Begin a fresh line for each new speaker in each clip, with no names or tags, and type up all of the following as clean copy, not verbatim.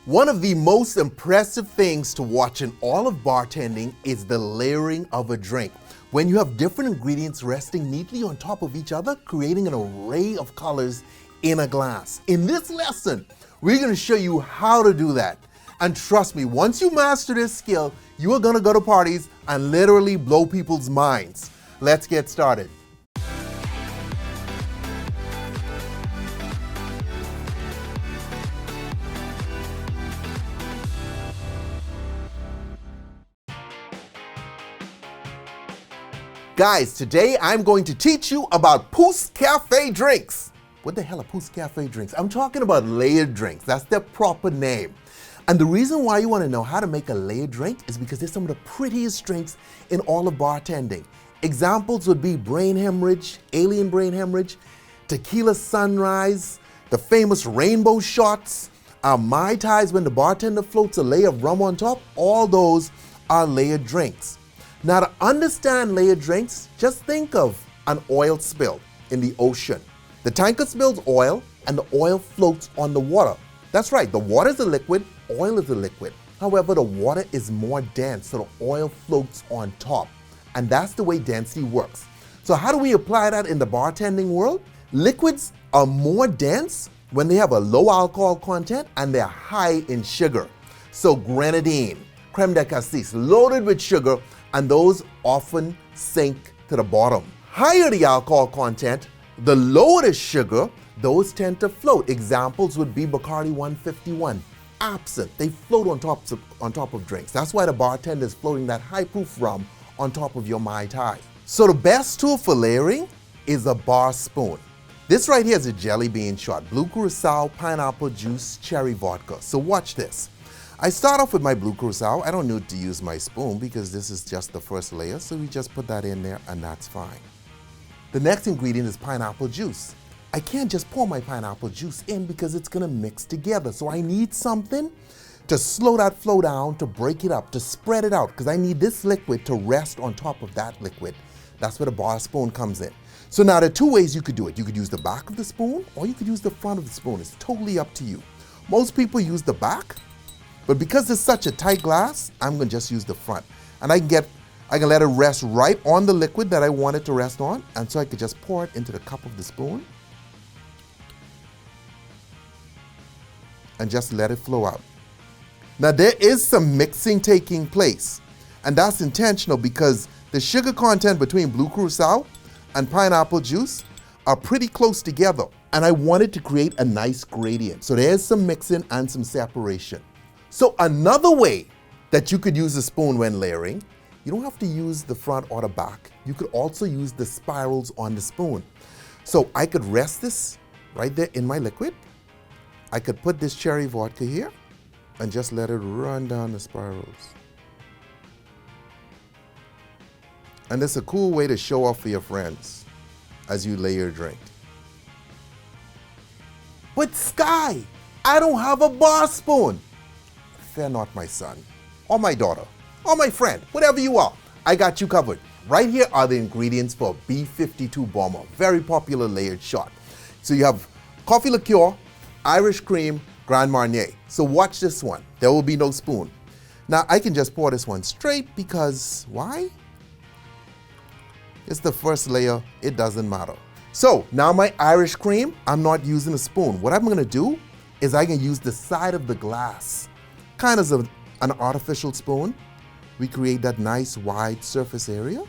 One of the most impressive things to watch in all of bartending is the layering of a drink. When you have different ingredients resting neatly on top of each other, creating an array of colors in a glass. In this lesson, we're going to show you how to do that. And trust me, once you master this skill, you are going to go to parties and literally blow people's minds. Let's get started. Guys, today I'm going to teach you about POUSSE-CAFÉ drinks. What the hell are POUSSE-CAFÉ drinks? I'm talking about layered drinks. That's their proper name. And the reason why you want to know how to make a layered drink is because they're some of the prettiest drinks in all of bartending. Examples would be brain hemorrhage, alien brain hemorrhage, tequila sunrise, the famous rainbow shots, Mai Tais when the bartender floats a layer of rum on top. All those are layered drinks. Now, to understand layered drinks, just think of an oil spill in the ocean. The tanker spills oil and the oil floats on the water. That's right, the water is a liquid, oil is a liquid. However, the water is more dense, so the oil floats on top. And that's the way density works. So how do we apply that in the bartending world? Liquids are more dense when they have a low alcohol content and they're high in sugar. So grenadine, creme de cassis, loaded with sugar, and those often sink to the bottom. Higher the alcohol content, the lower the sugar, those tend to float. Examples would be Bacardi 151, absinthe. They float on top of drinks. That's why the bartender is floating that high proof rum on top of your Mai Tai. So the best tool for layering is a bar spoon. This right here is a jelly bean shot, blue curacao, pineapple juice, cherry vodka. So watch this. I start off with my blue curacao. I don't need to use my spoon because this is just the first layer, so we just put that in there and that's fine. The next ingredient is pineapple juice. I can't just pour my pineapple juice in because it's gonna mix together, so I need something to slow that flow down, to break it up, to spread it out, because I need this liquid to rest on top of that liquid. That's where the bar spoon comes in. So now there are two ways you could do it. You could use the back of the spoon or you could use the front of the spoon. It's totally up to you. Most people use the back, but because it's such a tight glass, I'm gonna just use the front. And I can let it rest right on the liquid that I want it to rest on, and so I could just pour it into the cup of the spoon and just let it flow out. Now there is some mixing taking place, and that's intentional because the sugar content between blue curacao and pineapple juice are pretty close together, and I wanted to create a nice gradient. So there's some mixing and some separation. So another way that you could use a spoon when layering, you don't have to use the front or the back. You could also use the spirals on the spoon. So I could rest this right there in my liquid. I could put this cherry vodka here and just let it run down the spirals. And it's a cool way to show off for your friends as you lay your drink. But Sky, I don't have a bar spoon. Fear not, my son, or my daughter, or my friend, whatever you are, I got you covered. Right here are the ingredients for B52 Bomber, very popular layered shot. So you have coffee liqueur, Irish cream, Grand Marnier. So watch this one. There will be no spoon. Now I can just pour this one straight because why? It's the first layer, it doesn't matter. So now my Irish cream, I'm not using a spoon. What I'm gonna do is I can use the side of the glass, kind of an artificial spoon. We create that nice wide surface area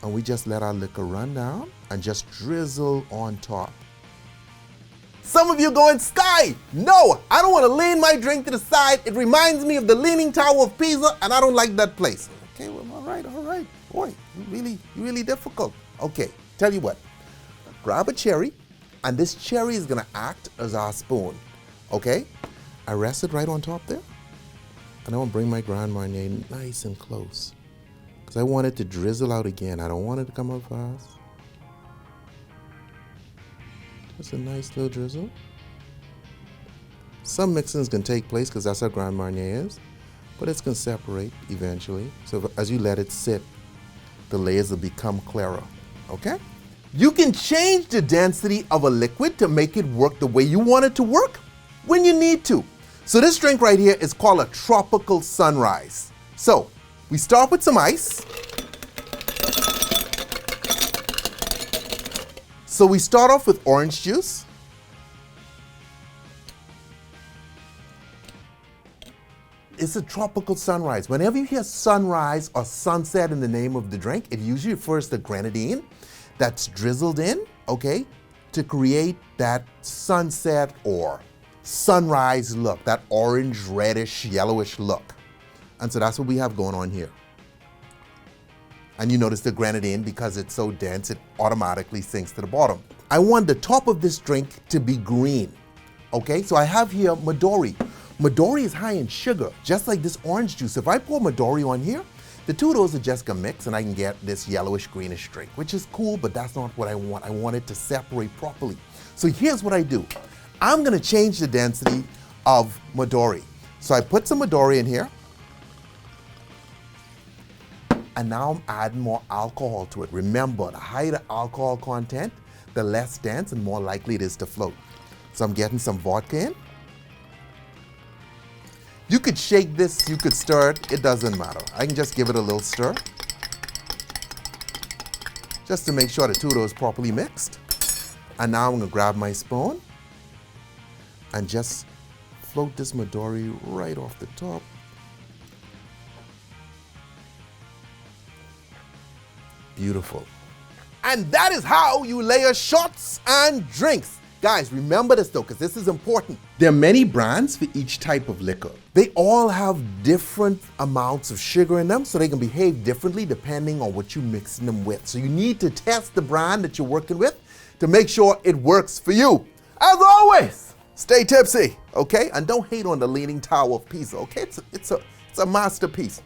and we just let our liquor run down and just drizzle on top. Some of you going, Sky, no, I don't want to lean my drink to the side. It reminds me of the Leaning Tower of Pisa and I don't like that place. Okay, well, all right. Boy, you really difficult. Okay, tell you what, grab a cherry and this cherry is gonna act as our spoon, okay? I rest it right on top there. And I want to bring my Grand Marnier nice and close because I want it to drizzle out again. I don't want it to come out fast. Just a nice little drizzle. Some mixings can take place because that's how Grand Marnier is, but it's going to separate eventually. So as you let it sit, the layers will become clearer, okay? You can change the density of a liquid to make it work the way you want it to work when you need to. So this drink right here is called a tropical sunrise. So we start with some ice. So we start off with orange juice. It's a tropical sunrise. Whenever you hear sunrise or sunset in the name of the drink, it usually refers to grenadine that's drizzled in, okay, to create that sunset or sunrise look, that orange, reddish, yellowish look. And so that's what we have going on here. And you notice the grenadine, because it's so dense, it automatically sinks to the bottom. I want the top of this drink to be green, okay? So I have here Midori. Midori is high in sugar, just like this orange juice. If I pour Midori on here, the two of those are just gonna mix and I can get this yellowish greenish drink, which is cool, but that's not what I want. I want it to separate properly. So here's what I do. I'm gonna change the density of Midori. So I put some Midori in here, and now I'm adding more alcohol to it. Remember, the higher the alcohol content, the less dense and more likely it is to float. So I'm getting some vodka in. You could shake this, you could stir it, it doesn't matter. I can just give it a little stir, just to make sure the two of those properly mixed. And now I'm gonna grab my spoon and just float this Midori right off the top. Beautiful. And that is how you layer shots and drinks. Guys, remember this though, because this is important. There are many brands for each type of liquor. They all have different amounts of sugar in them, so they can behave differently depending on what you're mixing them with. So you need to test the brand that you're working with to make sure it works for you. As always, stay tipsy, okay? And don't hate on the Leaning Tower of Pisa, okay? It's a masterpiece.